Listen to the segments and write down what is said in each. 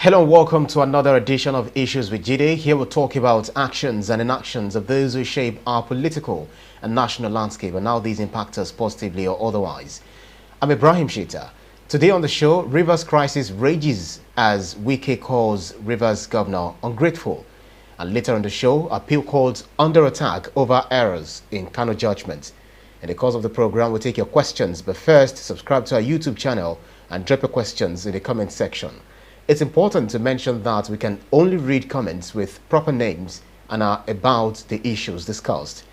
Hello and welcome to another edition of Issues with JIDE. Here we'll talk about actions and inactions of those who shape our political and national landscape and how these impact us positively or otherwise. I'm Ibrahim Shita. Today on the show, Rivers crisis rages as Wike calls Rivers governor ungrateful. And later on the show, appeal courts under attack over errors in Kano judgment. In the course of the program, we'll take your questions, but first, subscribe to our YouTube channel and drop your questions in the comment section. It's important to mention that we can only read comments with proper names and are about the issues discussed.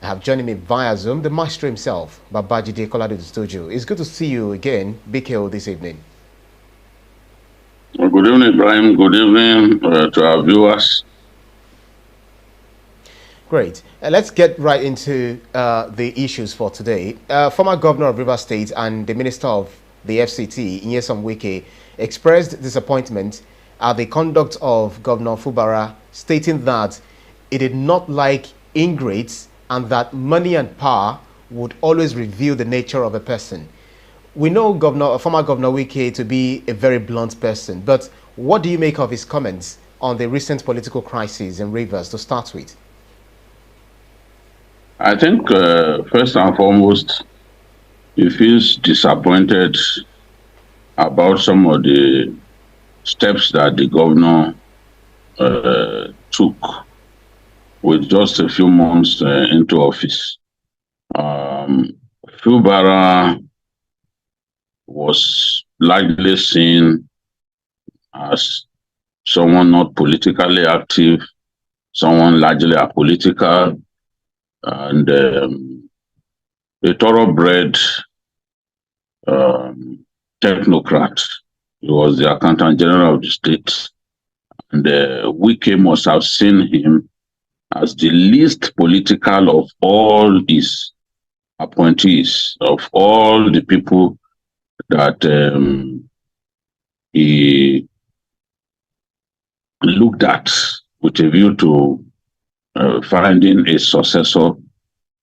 I have joining me via Zoom the maestro himself, Babajide Kolade-Otitoju. It's good to see you again, BKO, this evening. Well, good evening, Ibrahim. Good evening to our viewers. Great. Let's get right into the issues for today. Former governor of Rivers State and the minister of the FCT, Nyesom Wike, expressed disappointment at the conduct of Governor Fubara, stating that he did not like ingrates and that money and power would always reveal the nature of a person. We know former Governor Wike to be a very blunt person, but what do you make of his comments on the recent political crisis in Rivers to start with? I think, first and foremost, he feels disappointed about some of the steps that the governor took with just a few months into office. Fubara was largely seen as someone not politically active, someone largely apolitical, and a thoroughbred technocrat. He was the accountant general of the state, and Wike must have seen him as the least political of all his appointees, of all the people that he looked at with a view to finding a successor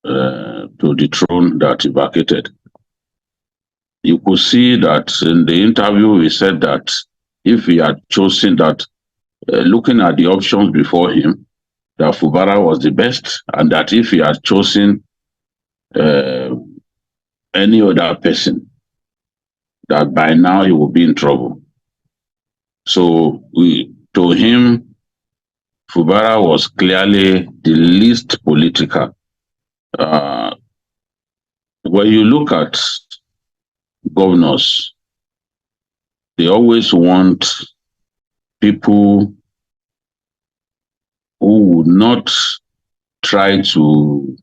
to the throne that he vacated. You could see that in the interview, he said that if he had chosen that, looking at the options before him, that Fubara was the best, and that if he had chosen any other person, that by now he would be in trouble. So to him, Fubara was clearly the least political. When you look at governors, they always want people who would not try to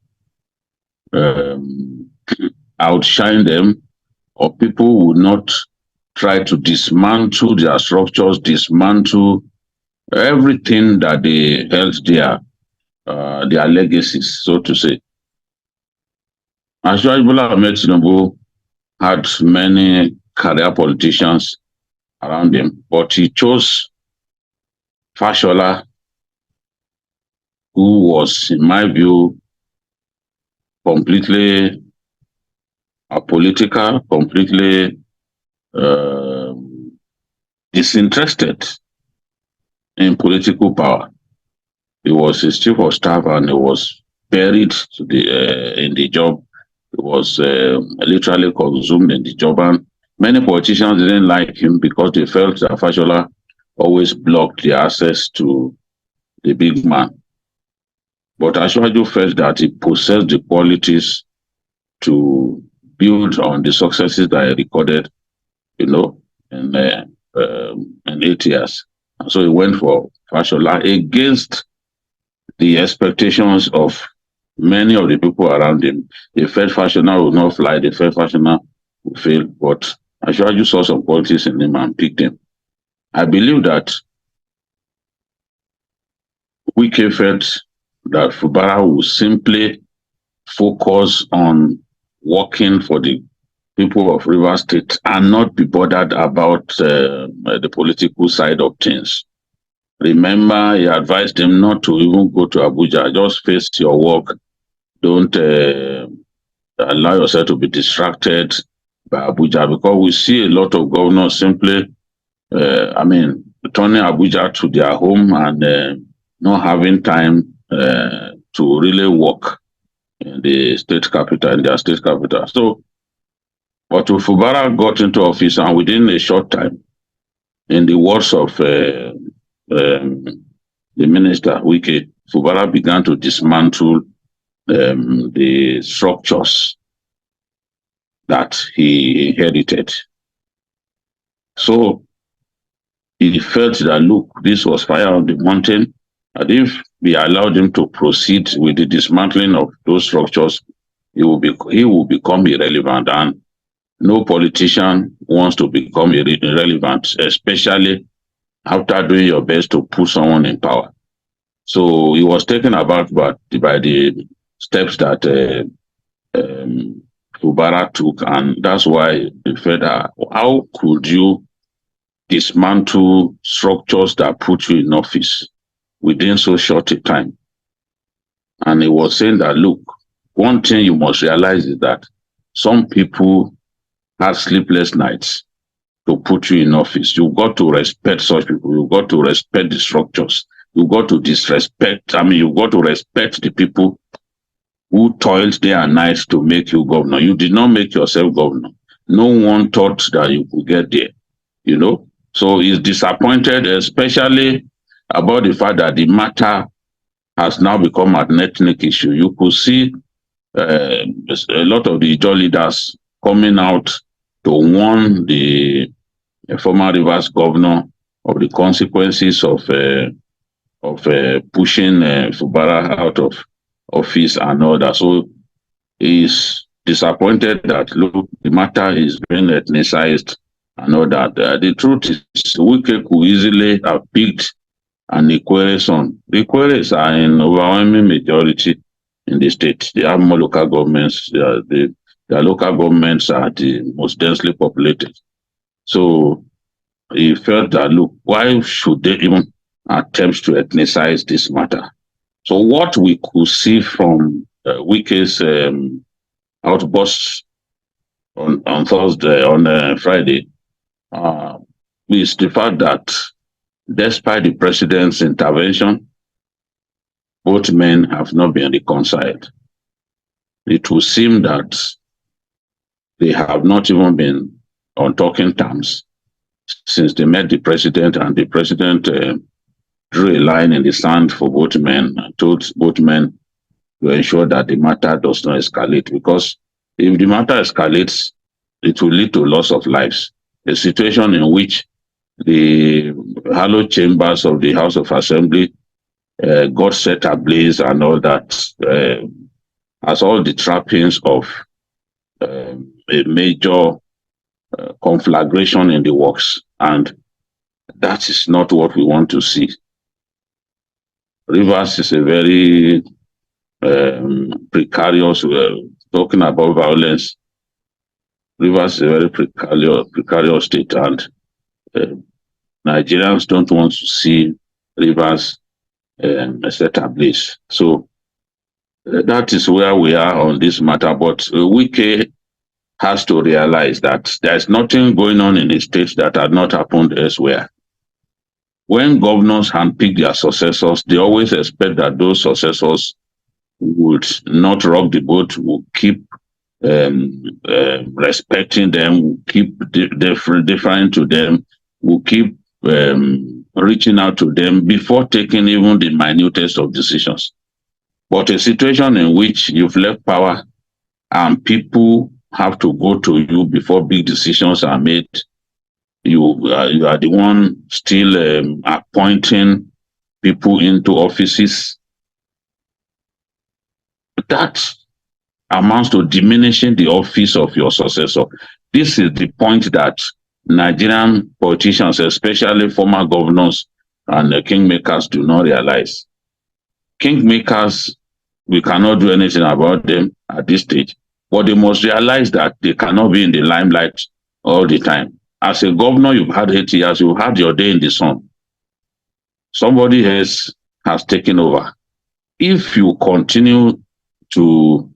outshine them, or people who would not try to dismantle their structures, dismantle everything that they held their legacies, so to say. Bola Ahmed Tinubu had many career politicians around him, but he chose Fashola, who was, in my view, completely apolitical, completely disinterested in political power. He was his chief of staff, and he was buried to in the job. He was literally consumed in the job, and many politicians didn't like him because they felt that Fashola always blocked the access to the big man. But Ashwaju felt that he possessed the qualities to build on the successes that he recorded, in 8 years. And so he went for Fashola against the expectations of many of the people around him. They felt Fashola would not fly, they felt Fashola would fail, but Ashwaju saw some qualities in him and picked him. I believe that Wike felt that Fubara would simply focus on working for the people of Rivers State and not be bothered about the political side of things. Remember, he advised him not to even go to Abuja. Just face your work. Don't allow yourself to be distracted by Abuja, because we see a lot of governors simply, turning Abuja to their home and not having time to really work in the state capital, in their state capital. So, but Fubara got into office, and within a short time, in the words of the minister, Wike, Fubara began to dismantle the structures that he inherited. So he felt that, look, this was fire on the mountain, and if we allowed him to proceed with the dismantling of those structures, he will become irrelevant, and no politician wants to become irrelevant, especially after doing your best to put someone in power. So he was taken aback by the steps that Fubara took, and that's why he felt, how could you dismantle structures that put you in office within so short a time? And he was saying that, look, one thing you must realize is that some people have sleepless nights to put you in office. You've got to respect such people. You've got to respect the structures. You've got to you've got to respect the people who toiled day and night to make you governor. You did not make yourself governor. No one thought that you could get there, you know. So he's disappointed, especially about the fact that the matter has now become an ethnic issue. You could see a lot of the Ijaw leaders coming out to warn the former Rivers governor of the consequences of pushing Fubara out of office and all that. So he's disappointed that, look, the matter is being ethnicized and all that. The truth is, Wike could easily have picked an Ikwere son. The Ikweres are in overwhelming majority in the state. They have more local governments. Their local governments are the most densely populated. So he felt that, look, why should they even attempt to ethnicize this matter? So what we could see from Wike's outbursts on Thursday, on Friday, is the fact that despite the president's intervention, both men have not been reconciled. It would seem that they have not even been on talking terms since they met the president, and the president drew a line in the sand for both men and told both men to ensure that the matter does not escalate, because if the matter escalates, it will lead to loss of lives. A situation in which the hallowed chambers of the House of Assembly got set ablaze and all that, has all the trappings of a major conflagration in the works, and that is not what we want to see. Rivers is a very precarious, talking about violence, Rivers is a very precarious state, and Nigerians don't want to see Rivers set ablaze. So that is where we are on this matter. But Wike has to realize that there's nothing going on in the state that had not happened elsewhere. When governors handpick their successors, they always expect that those successors would not rock the boat, will keep respecting them, will keep deferring to them, will keep reaching out to them before taking even the minutest of decisions. But a situation in which you've left power and people have to go to you before big decisions are made, you are the one still appointing people into offices, that amounts to diminishing the office of your successor. This is the point that Nigerian politicians, especially former governors and kingmakers, do not realize. Kingmakers, we cannot do anything about them at this stage, but they must realize that they cannot be in the limelight all the time. As a governor, you've had 8 years, you've had your day in the sun. Somebody else has taken over. If you continue to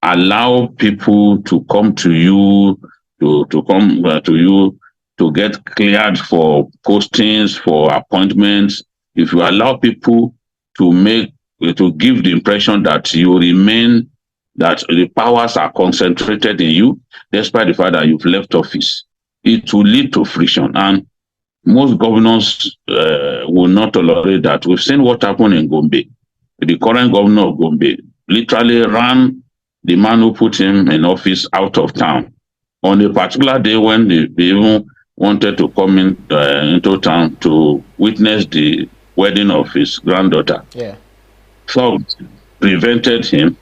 allow people to come to you, to to get cleared for postings, for appointments, if you allow people to give the impression that you remain, that the powers are concentrated in you, despite the fact that you've left office, it will lead to friction. And most governors will not tolerate that. We've seen what happened in Gombe. The current governor of Gombe literally ran the man who put him in office out of town on a particular day when they even wanted to come into town to witness the wedding of his granddaughter. Yeah. So prevented him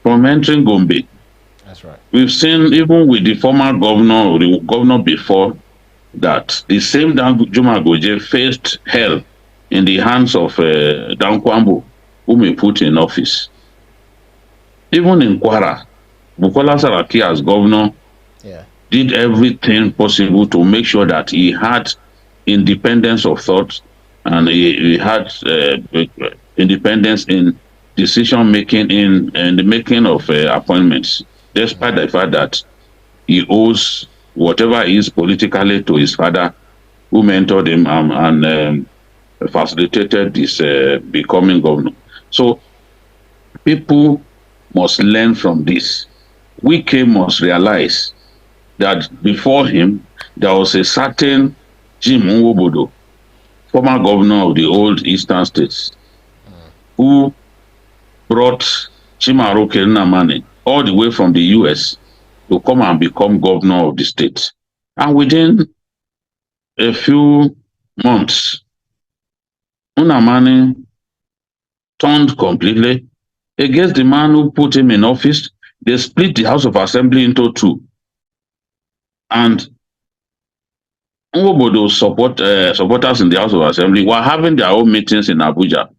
from entering Gombe. That's right. We've seen even with the former governor, or the governor before, that the same Juma Goje faced hell in the hands of Dan Kwambo, whom he put in office. Even in Kwara, Bukola Saraki as governor did everything possible to make sure that he had independence of thought, and he had independence in decision making, in the making of appointments, despite the fact that he owes whatever he is politically to his father, who mentored him and facilitated this becoming governor. So people must learn from this. Wike must realize that before him, there was a certain Jim Nwobodo, former governor of the old eastern states, who brought Chimaroke Nnamani all the way from the US to come and become governor of the state. And within a few months, Nnamani turned completely against the man who put him in office. They split the House of Assembly into two. And Nwobodo's supporters in the House of Assembly were having their own meetings in Abuja,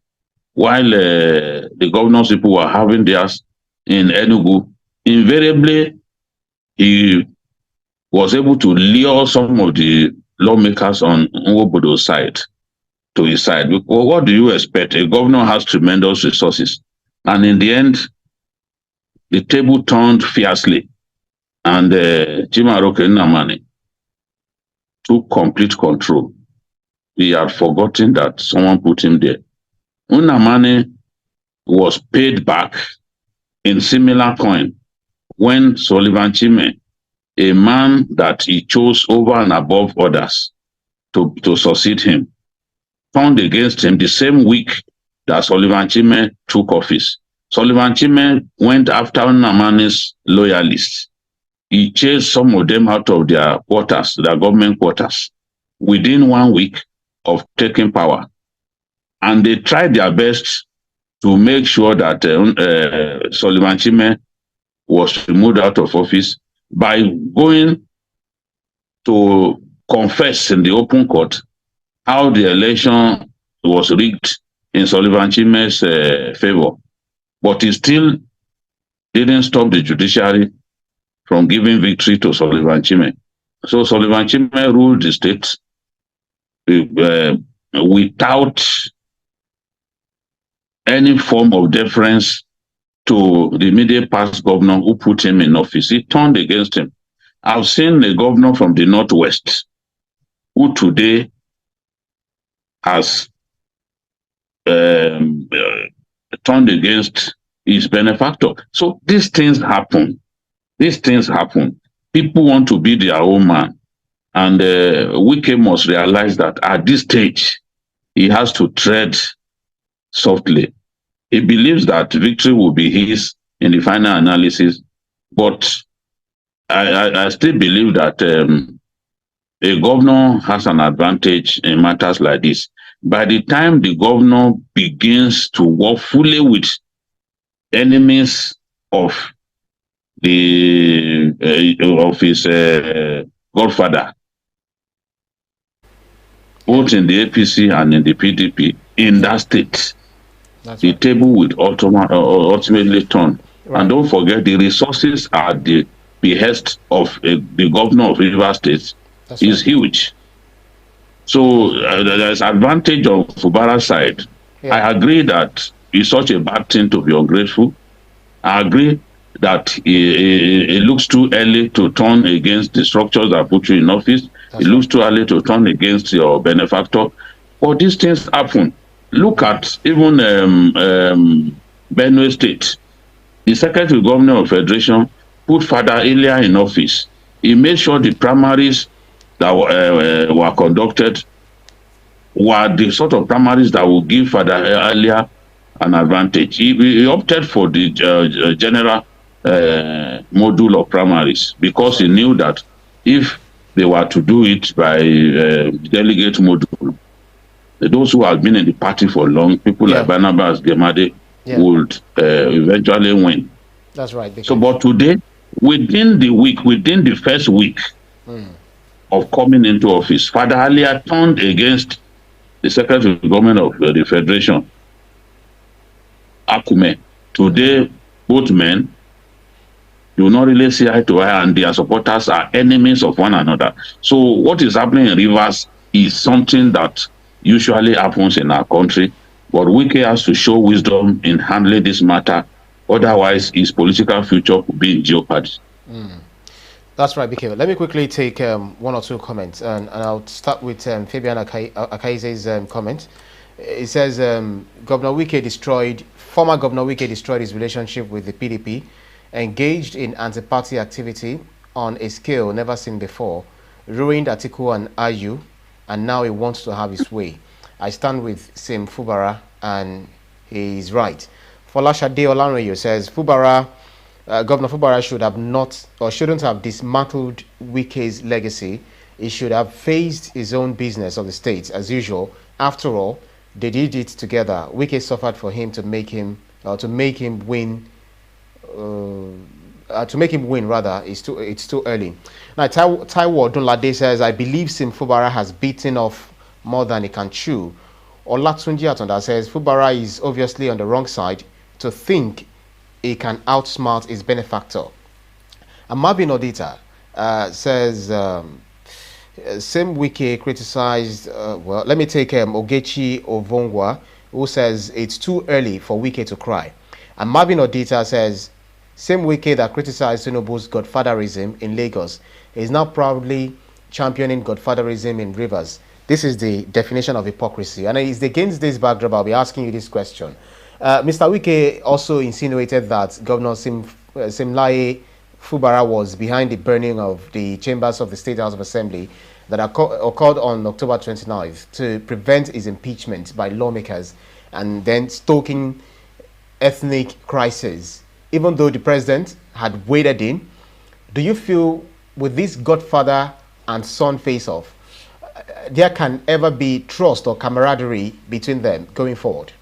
while the governor's people were having theirs in Enugu. Invariably, he was able to lure some of the lawmakers on Nwobodo's side to his side. Well, what do you expect? A governor has tremendous resources. And in the end, the table turned fiercely, and Chimaroke Nnamani took complete control. He had forgotten that someone put him there. Nnamani was paid back in similar coin when Sullivan Chime, a man that he chose over and above others to succeed him, turned against him the same week that Sullivan Chime took office. Sullivan Chime went after Nnamani's loyalists. He chased some of them out of their quarters, their government quarters, within 1 week of taking power. And they tried their best to make sure that Sullivan Chime was removed out of office by going to confess in the open court how the election was rigged in Sullivan Chime's favor. But he still didn't stop the judiciary from giving victory to Sullivan Chime. So Sullivan Chime ruled the state without any form of deference to the immediate past governor who put him in office. He turned against him. I've seen a governor from the Northwest who today has turned against his benefactor. So these things happen. These things happen. People want to be their own man. And Wike must realize that at this stage, he has to tread softly. He believes that victory will be his in the final analysis, but I still believe that a governor has an advantage in matters like this. By the time the governor begins to work fully with enemies of his godfather, both in the APC and in the PDP, in that state, the table will ultimately turn. Right. And don't forget, the resources at the behest of the governor of Rivers State is huge. So there's advantage of Fubara's side. Yeah. I agree that it's such a bad thing to be ungrateful. I agree that it looks too early to turn against the structures that put you in office. It looks too early to turn against your benefactor. But these things happen. Look at even Benue State. The Secretary Governor of Federation put Father earlier in office. He made sure the primaries that were conducted were the sort of primaries that will give Father earlier an advantage. He opted for the general module of primaries because he knew that if they were to do it by delegate module, those who have been in the party for long, people like Barnabas Gemade, would eventually win. That's right. So, but today, within the first week of coming into office, Father Alia turned against the Secretary of Government of the Federation, Akume. Today, both men do not really see eye to eye, and their supporters are enemies of one another. So what is happening in Rivers is something that usually happens in our country, but Wike has to show wisdom in handling this matter. Otherwise, his political future could be in jeopardy. That's right, BK. Let me quickly take one or two comments, and I'll start with Fabian Akaize's comment. It says, former Governor Wike destroyed his relationship with the PDP, engaged in anti-party activity on a scale never seen before, ruined Atiku and Ayu, and now he wants to have his way. I stand with Sim Fubara, and he is right. Folashade Olanreyo says, Governor Fubara should have not, or shouldn't have dismantled Wike's legacy. He should have faced his own business of the state as usual. After all, they did it together. Wike suffered for him to make him win. To make him win, rather, it's too early. Now, Taiwo Dunlade says, I believe Sim Fubara has beaten off more than he can chew. Olatunji Atonda says, Fubara is obviously on the wrong side to think he can outsmart his benefactor. And Marvin Odita says, same Wike criticized, well, let me take Ogechi Ovongwa, who says it's too early for Wike to cry. And Marvin Odita says, same Wike that criticized Tinubu's godfatherism in Lagos is now proudly championing godfatherism in Rivers. This is the definition of hypocrisy. And it's against this backdrop I'll be asking you this question. Mr. Wike also insinuated that Governor Simlaye Fubara was behind the burning of the chambers of the State House of Assembly that occurred on October 29th to prevent his impeachment by lawmakers and then stoking ethnic crisis. Even though the president had waded in, do you feel with this godfather and son face-off, there can ever be trust or camaraderie between them going forward?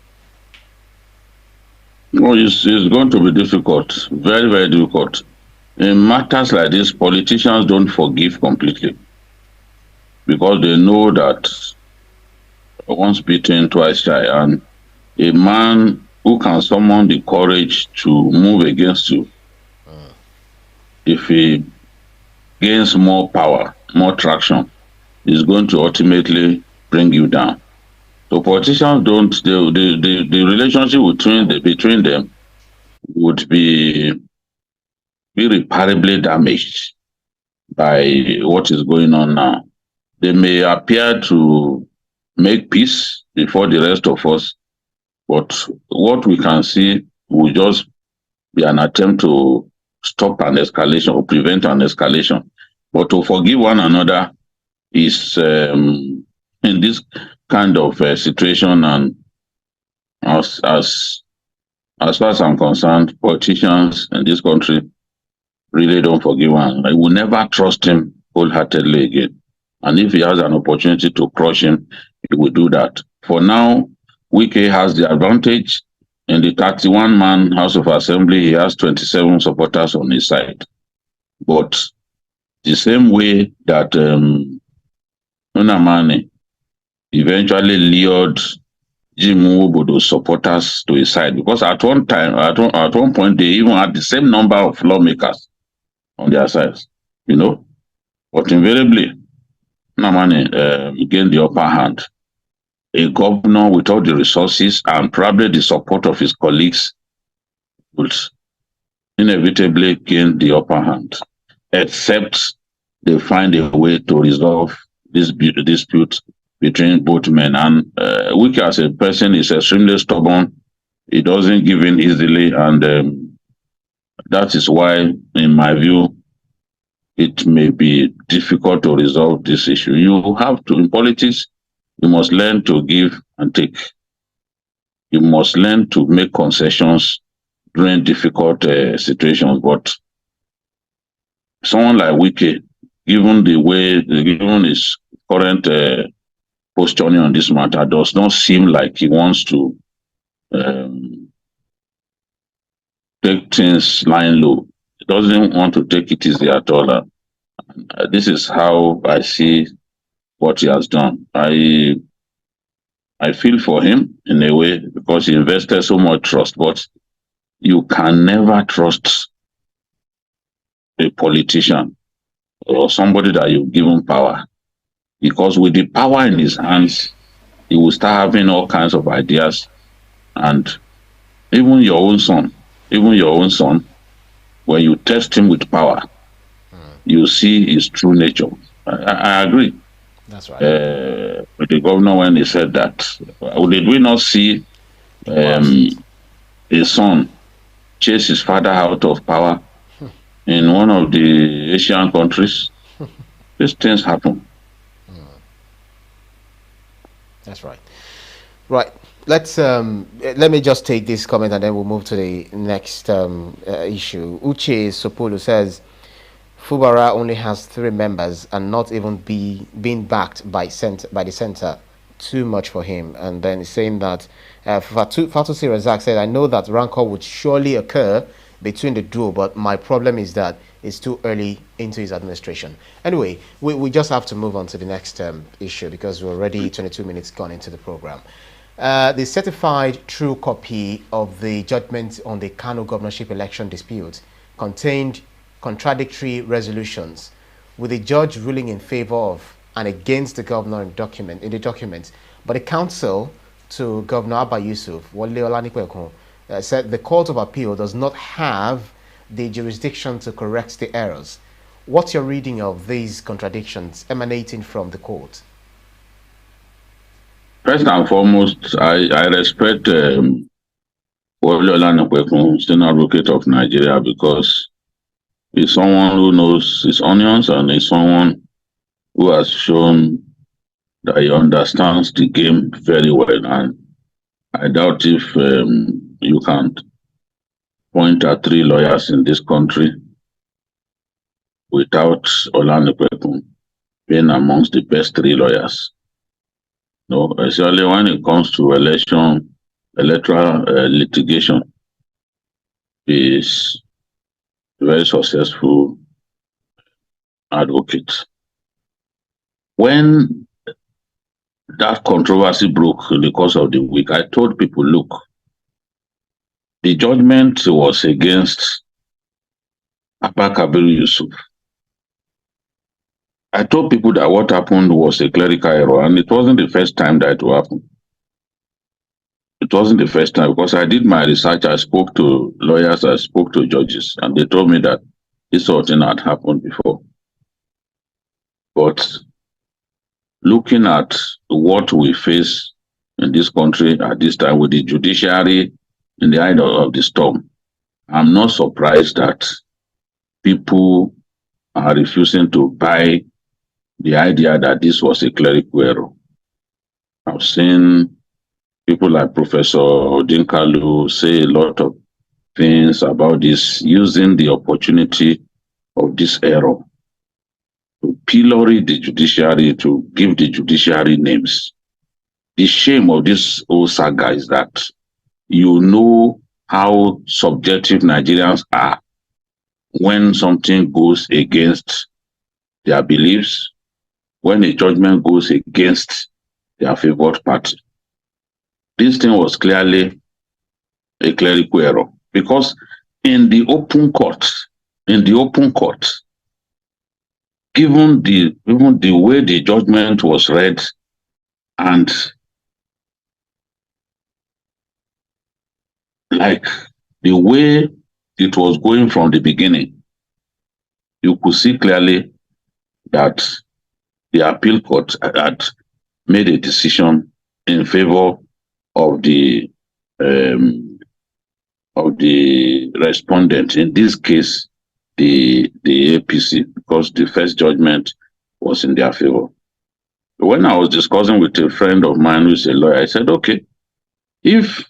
No, it's going to be difficult, very, very difficult. In matters like this, politicians don't forgive completely because they know that once beaten, twice shy, and a man who can summon the courage to move against you, if he gains more power, more traction, is going to ultimately bring you down. So politicians don't, the relationship between them would be irreparably damaged by what is going on now. They may appear to make peace before the rest of us, but what we can see will just be an attempt to stop an escalation or prevent an escalation. But to forgive one another is, in this kind of situation, and as far as I'm concerned, politicians in this country really don't forgive one. I will never trust him wholeheartedly again. And if he has an opportunity to crush him, he will do that. For now, Wike has the advantage. In the 31-man House of Assembly, he has 27 supporters on his side. But the same way that Nunamani eventually lured Jim Nwobodo's supporters to his side, because at one point, they even had the same number of lawmakers on their sides, you know. But invariably, Nunamani gained the upper hand. A governor with all the resources and probably the support of his colleagues would inevitably gain the upper hand, except they find a way to resolve this dispute between both men. And Wike as a person is extremely stubborn. He doesn't give in easily, and that is why, in my view, it may be difficult to resolve this issue. You have to, in politics, you must learn to give and take. You must learn to make concessions during difficult situations. But someone like Wike, given his current posturing on this matter, does not seem like he wants to um, take things lying low. He doesn't want to take it easy at all. This is how I see what he has done. I feel for him in a way because he invested so much trust, but you can never trust a politician or somebody that you've given power, because with the power in his hands, he will start having all kinds of ideas. And even your own son, when you test him with power, you see his true nature. I agree. That's right. With the governor when he said that. Did we not see his son chase his father out of power in one of the Asian countries? These things happen. That's right. Right. Let me just take this comment and then we'll move to the next issue. Uche Sopolu says Fubara only has 3 members and not even being backed by the center. Too much for him. And then he's saying that Fatusi Razak said, I know that rancor would surely occur between the duo, but my problem is that it's too early into his administration. Anyway, we just have to move on to the next issue because we're already 22 minutes gone into the program. The certified true copy of the judgment on the Kano governorship election dispute contained contradictory resolutions, with the judge ruling in favor of and against the governor in the document. But the counsel to Governor Abba Yusuf, Wale Olanipeokun, said the Court of Appeal does not have the jurisdiction to correct the errors. What's your reading of these contradictions emanating from the court? First and foremost, I respect Wale Olanipeokun, Senior Advocate of Nigeria, because he's someone who knows his onions and is someone who has shown that he understands the game very well. And I doubt if you can point at 3 lawyers in this country without Olanipeokun being amongst the best 3 lawyers. No, especially when it comes to electoral litigation, he is a very successful advocate. When that controversy broke in the course of the week, I told people, look, the judgment was against Abba Kabir Yusuf. I told people that what happened was a clerical error, and it wasn't the first time that it will happen. It wasn't the first time, because I did my research, I spoke to lawyers, I spoke to judges, and they told me that this sort of thing had happened before. But looking at what we face in this country at this time with the judiciary in the eye of the storm, I'm not surprised that people are refusing to buy the idea that this was a clerical error. I've seen people like Professor Odinkalu say a lot of things about this, using the opportunity of this error to pillory the judiciary, to give the judiciary names. The shame of this whole saga is that you know how subjective Nigerians are when something goes against their beliefs, when a judgment goes against their favored party. This thing was clearly a clerical error, because in the open court, given the way the judgment was read and like the way it was going from the beginning. You could see clearly that the appeal court had made a decision in favor of um, the respondent. In this case, the APC, because the first judgment was in their favor. When I was discussing with a friend of mine who's a lawyer, I said, okay, if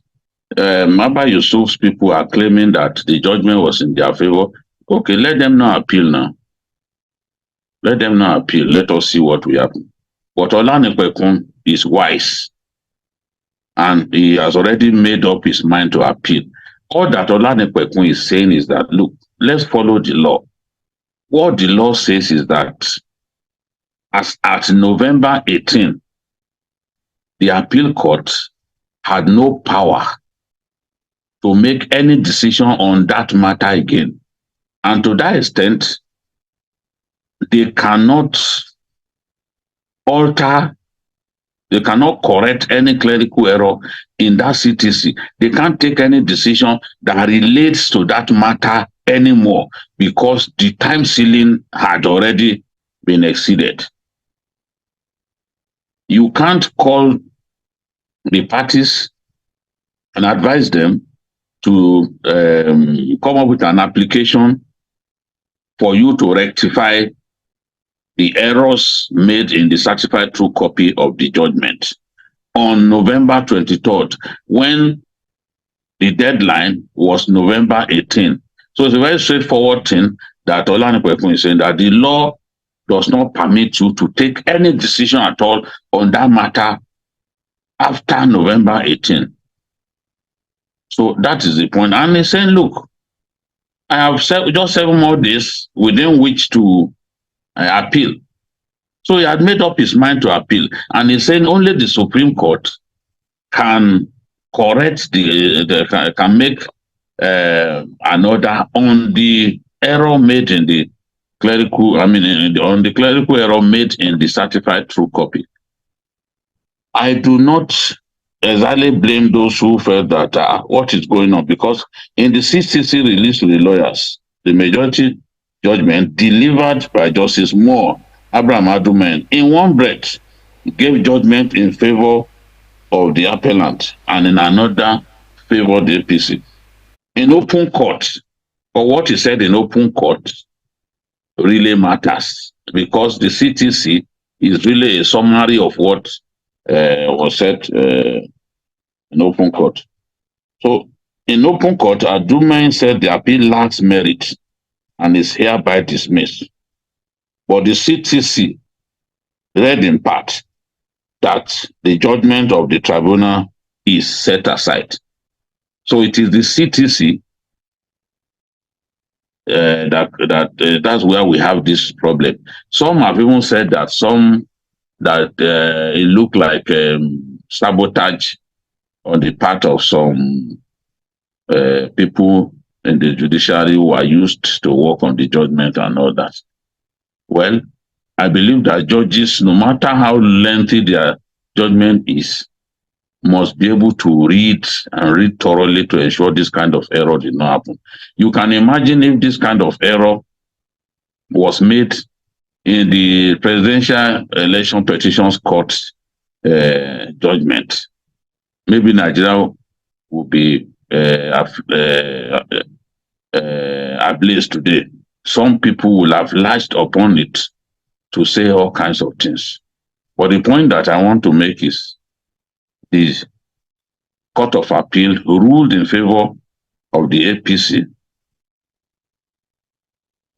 Maba Yusuf's people are claiming that the judgment was in their favor, okay, let them not appeal now. Let them not appeal. Let us see what will happen. But Olanipekun is wise, and he has already made up his mind to appeal. All that Olanipekun is saying is that, look, let's follow the law. What the law says is that as at November 18, the appeal court had no power to make any decision on that matter again. And to that extent, they cannot alter, they cannot correct any clerical error in that CTC. They can't take any decision that relates to that matter anymore because the time ceiling had already been exceeded. You can't call the parties and advise them to come up with an application for you to rectify the errors made in the certified true copy of the judgment on November 23rd, when the deadline was November 18. So it's a very straightforward thing that Olanipekun is saying, that the law does not permit you to take any decision at all on that matter after November 18. So that is the point. And he's saying, look, I have just 7 more days within which to appeal. So he had made up his mind to appeal. And he's saying only the Supreme Court can correct can make an order on the error made in the clerical, on the clerical error made in the certified true copy. I do not exactly blame those who felt that what is going on, because in the CCC released to the lawyers, the majority judgment delivered by Justice Moore Abraham Adumen in one breath gave judgment in favor of the appellant and in another favor the APC. In open court, or what he said in open court really matters, because the CTC is really a summary of what was said in open court. So in open court, Adumen said the appeal lacks merit and is hereby dismissed. But the CTC read in part that the judgment of the tribunal is set aside. So it is the CTC that's where we have this problem. Some have even said that it looked like sabotage on the part of some people in the judiciary who are used to work on the judgment and all that. Well, I believe that judges, no matter how lengthy their judgment is, must be able to read and read thoroughly to ensure this kind of error did not happen. You can imagine if this kind of error was made in the Presidential Election Petitions Court judgment, maybe Nigeria would be ablaze today. Some people will have latched upon it to say all kinds of things. But the point that I want to make is the Court of Appeal ruled in favor of the APC,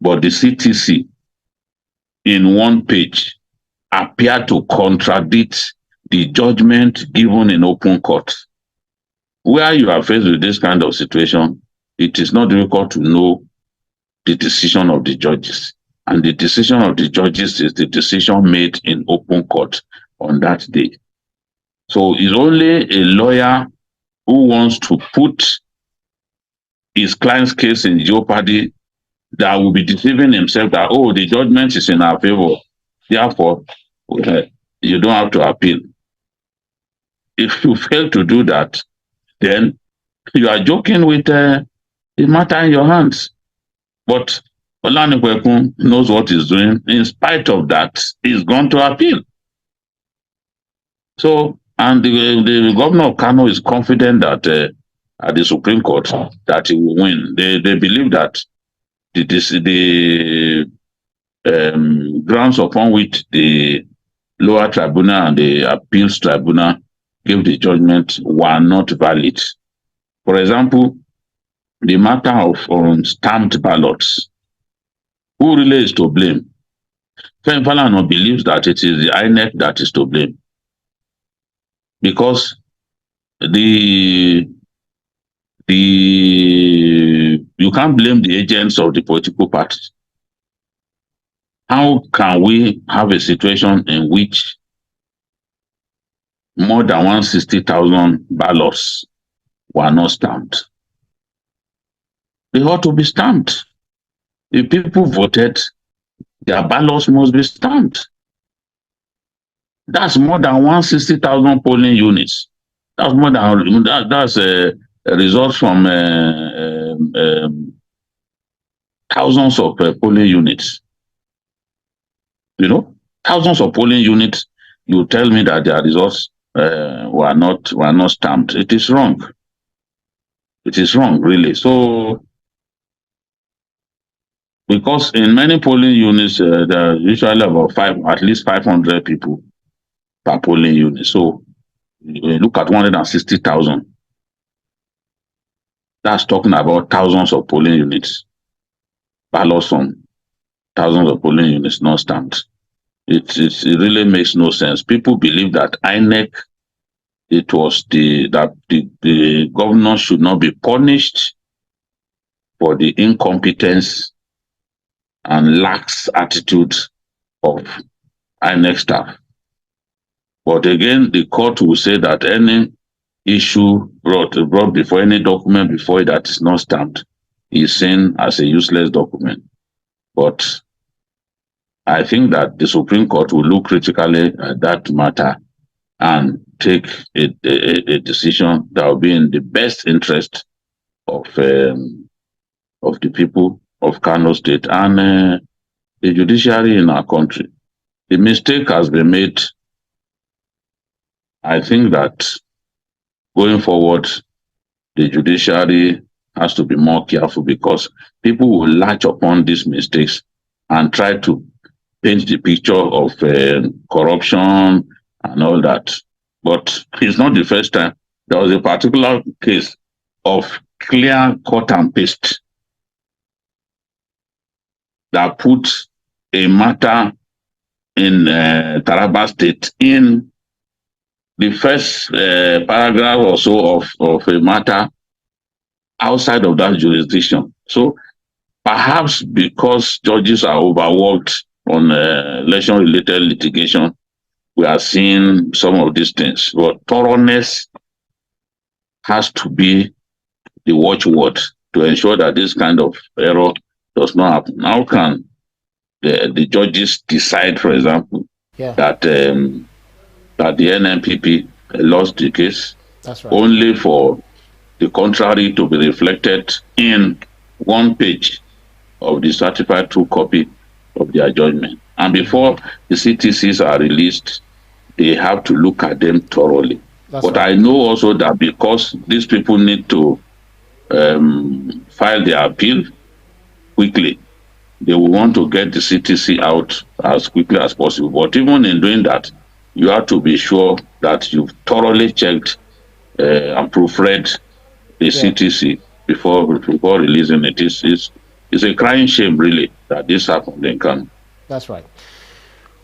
but the CTC in one page appeared to contradict the judgment given in open court. Where you are faced with this kind of situation, it is not difficult to know the decision of the judges. And the decision of the judges is the decision made in open court on that day. So it's only a lawyer who wants to put his client's case in jeopardy that will be deceiving himself that, oh, the judgment is in our favor, therefore you don't have to appeal. If you fail to do that, then you are joking with the matter in your hands. But Kolade-Otitoju knows what he's doing. In spite of that, he's gone to appeal. So, and the governor of Kano is confident that at the Supreme Court that he will win. They believe that the grounds upon which the lower tribunal and the appeals tribunal gave the judgment were not valid. For example, the matter of stamped ballots. Who really is to blame? Femi Falana believes that it is the INEC that is to blame, because you can't blame the agents of the political parties. How can we have a situation in which more than 160,000 ballots were not stamped? They ought to be stamped. If people voted, their ballots must be stamped. That's more than 160,000 polling units. That's more than that's a result from thousands of polling units. You know, thousands of polling units. You tell me that their results were not stamped. It is wrong. It is wrong, really. So, because in many polling units, there are usually about at least 500 people per polling unit. So, you look at 160,000. That's talking about thousands of polling units. Ballots from thousands of polling units not stamped. It really makes no sense. People believe that INEC, that the governor should not be punished for the incompetence and lax attitude of INEC staff. But again, the court will say that any issue brought before, any document before it that is not stamped is seen as a useless document. But I think that the Supreme Court will look critically at that matter and take a decision that will be in the best interest of the people of Kano State and the judiciary in our country. The mistake has been made. I think that going forward, the judiciary has to be more careful, because people will latch upon these mistakes and try to paint the picture of corruption and all that. But it's not the first time. There was a particular case of clear cut and paste that put a matter in Taraba State in the first paragraph or so of a matter outside of that jurisdiction. So perhaps because judges are overworked on election-related litigation, we are seeing some of these things. But thoroughness has to be the watchword to ensure that this kind of error does not happen. How can the judges decide, for example, that the NNPP lost the case? That's right. Only for the contrary to be reflected in one page of the certified true copy of their judgment. And before the CTCs are released, they have to look at them thoroughly. But right. I know also that because these people need to file their appeal quickly, they will want to get the CTC out as quickly as possible. But even in doing that, you have to be sure that you've thoroughly checked and proofread the CTC before releasing it. It's a crying shame, really, that this happened in Kano. That's right.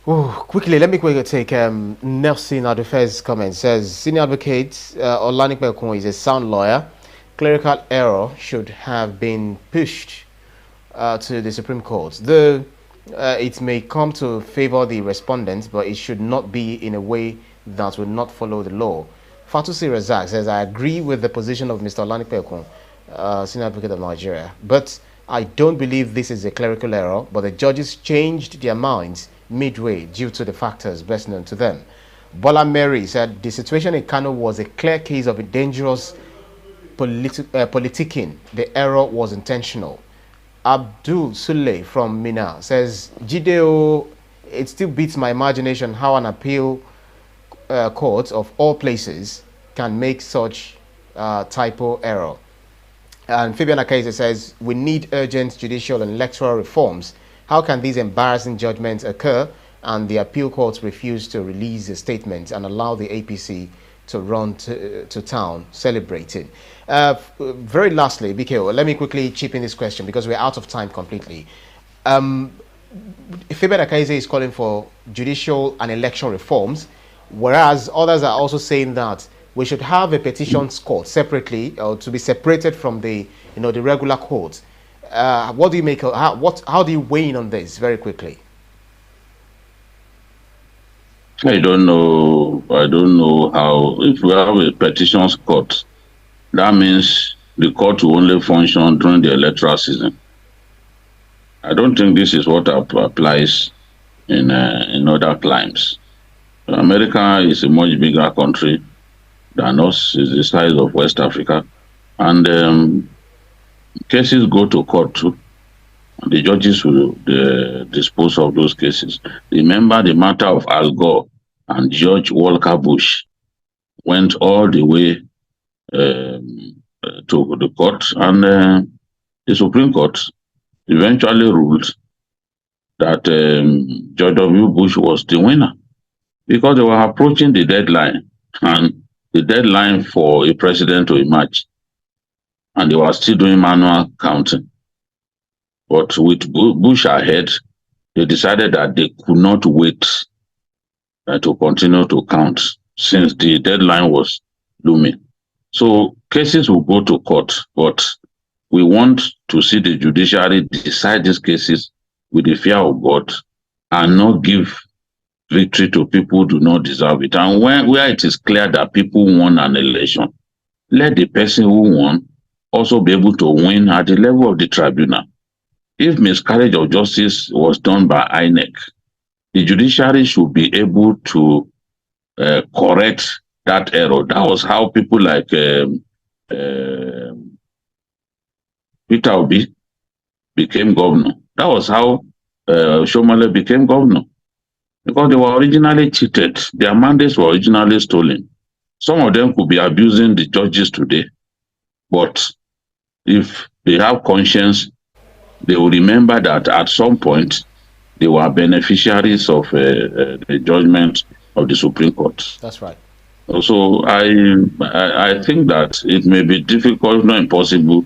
Oh, quickly, let me quickly take Nelson Adufe's comment. Says, Senior Advocate Kolade-Otitoju is a sound lawyer. Clerical error should have been pushed to the Supreme Court. Though it may come to favor the respondents, but it should not be in a way that will not follow the law. Fatusi Razak says, I agree with the position of Mr. Kolade-Otitoju, Senior Advocate of Nigeria, but I don't believe this is a clerical error, but the judges changed their minds midway due to the factors best known to them. Bola Mary said the situation in Kano was a clear case of a dangerous politicking. The error was intentional. Abdul Sule from Mina says, JIDE, it still beats my imagination how an appeal court of all places can make such typo error. And Fabian Akaise says, we need urgent judicial and electoral reforms. How can these embarrassing judgments occur and the appeal courts refuse to release a statement and allow the APC to run to town celebrating? Very lastly, BKO, let me quickly chip in this question because we're out of time completely. Fabian Akaise is calling for judicial and election reforms, whereas others are also saying that we should have a petitions court separately, or to be separated from the the regular court. What do you make? How do you weigh in on this very quickly? I don't know how. If we have a petitions court, that means the court will only function during the electoral season. I don't think this is what applies in other climes. America is a much bigger country than us, is the size of West Africa, and cases go to court too. The judges will dispose of those cases. Remember the matter of Al Gore and George Walker Bush went all the way to the court, and the Supreme Court eventually ruled that George W. Bush was the winner because they were approaching the deadline, and the deadline for a president to emerge, and they were still doing manual counting. But with Bush ahead, they decided that they could not wait to continue to count since the deadline was looming. So cases will go to court, but we want to see the judiciary decide these cases with the fear of God and not give victory to people who do not deserve it. And where it is clear that people won an election, let the person who won also be able to win at the level of the tribunal. If miscarriage of justice was done by INEC, the judiciary should be able to correct that error. That was how people like Peter Obi became governor. That was how Shomale became governor. Because they were originally cheated. Their mandates were originally stolen. Some of them could be abusing the judges today. But if they have conscience, they will remember that at some point, they were beneficiaries of the judgment of the Supreme Court. That's right. So I think that it may be difficult, not impossible,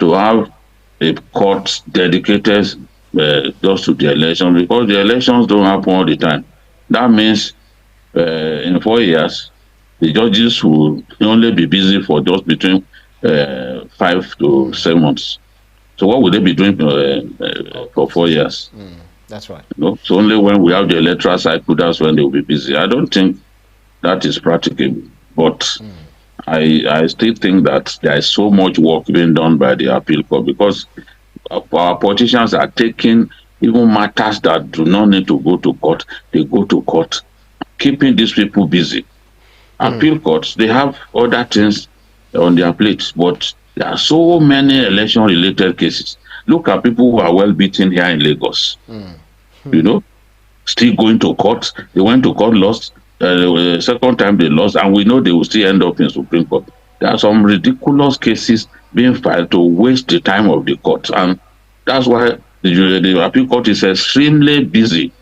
to have a court dedicated just to the election, because the elections don't happen all the time. That means in 4 years, the judges will only be busy for just between 5 to 7 months. So what will they be doing for 4 years? That's right. So only when we have the electoral cycle, that's when they will be busy. I don't think that is practicable. But I still think that there is so much work being done by the appeal court, because our politicians are taking even matters that do not need to go to court. They go to court, keeping these people busy. Appeal courts, they have other things on their plates, but there are so many election-related cases. Look at people who are well beaten here in Lagos. Still going to court. They went to court, lost. Second time they lost, and we know they will still end up in Supreme Court. There are some ridiculous cases being filed to waste the time of the court, and that's why the appeal court is extremely busy.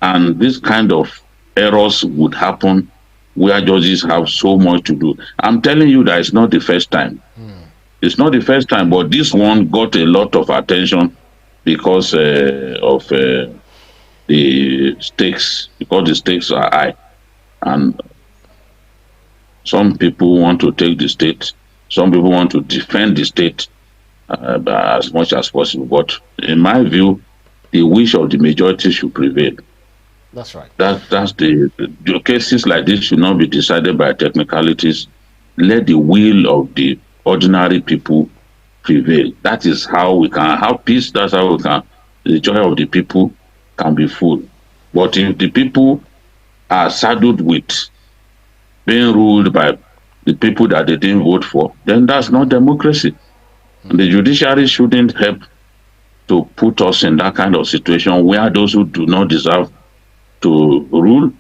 And this kind of errors would happen where judges have so much to do. I'm telling you that it's not the first time. It's not the first time, but this one got a lot of attention because of the stakes, because the stakes are high. And some people want to take the state, some people want to defend the state as much as possible. But in my view, the wish of the majority should prevail. That's right. That's the cases like this should not be decided by technicalities. Let the will of the ordinary people prevail. That is how we can have peace. That's how we can, the joy of the people can be full. But if the people are saddled with being ruled by the people that they didn't vote for, then that's not democracy. And the judiciary shouldn't help to put us in that kind of situation where those who do not deserve to rule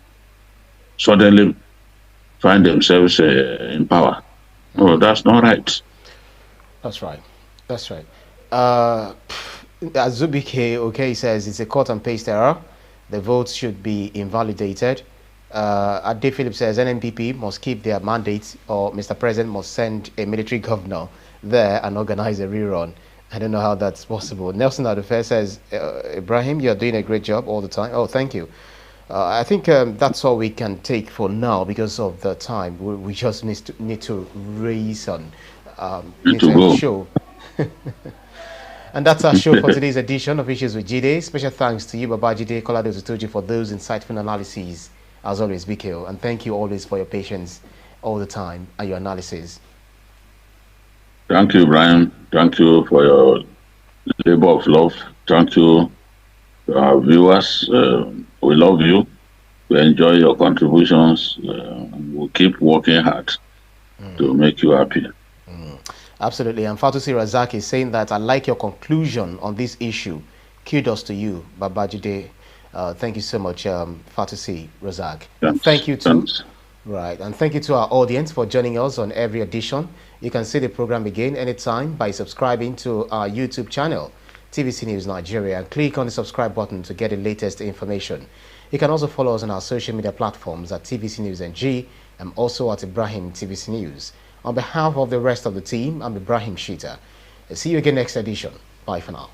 suddenly find themselves in power. No, that's not right. That's right. That's right. Azubike, okay, says it's a cut and paste error. The votes should be invalidated. Ade Philip says NNPP must keep their mandate, or Mr. President must send a military governor there and organize a rerun. I don't know how that's possible. Nelson Adufe says, Ibrahim, you're doing a great job all the time. Oh, thank you. I think that's all we can take for now because of the time. We just need to raise on To show. And that's our show for today's edition of Issues with JIDE. Special thanks to you, Babajide Kolade-Otitoju, for those insightful analyses, as always, BKO. And thank you always for your patience all the time and your analysis. Thank you, Brian. Thank you for your labor of love. Thank you to our viewers. We love you. We enjoy your contributions. We'll keep working hard to make you happy. Absolutely. And Fatusi Razak is saying that I like your conclusion on this issue. Kudos to you, Babajide. Thank you so much, Fatusi Razak. And thank you to right, and thank you to our audience for joining us on every edition. You can see the program again anytime by subscribing to our YouTube channel, TVC News Nigeria, and click on the subscribe button to get the latest information. You can also follow us on our social media platforms at TVC News NG and also at Ibrahim TVC News. On behalf of the rest of the team, I'm Ibrahim Shita. See you again next edition. Bye for now.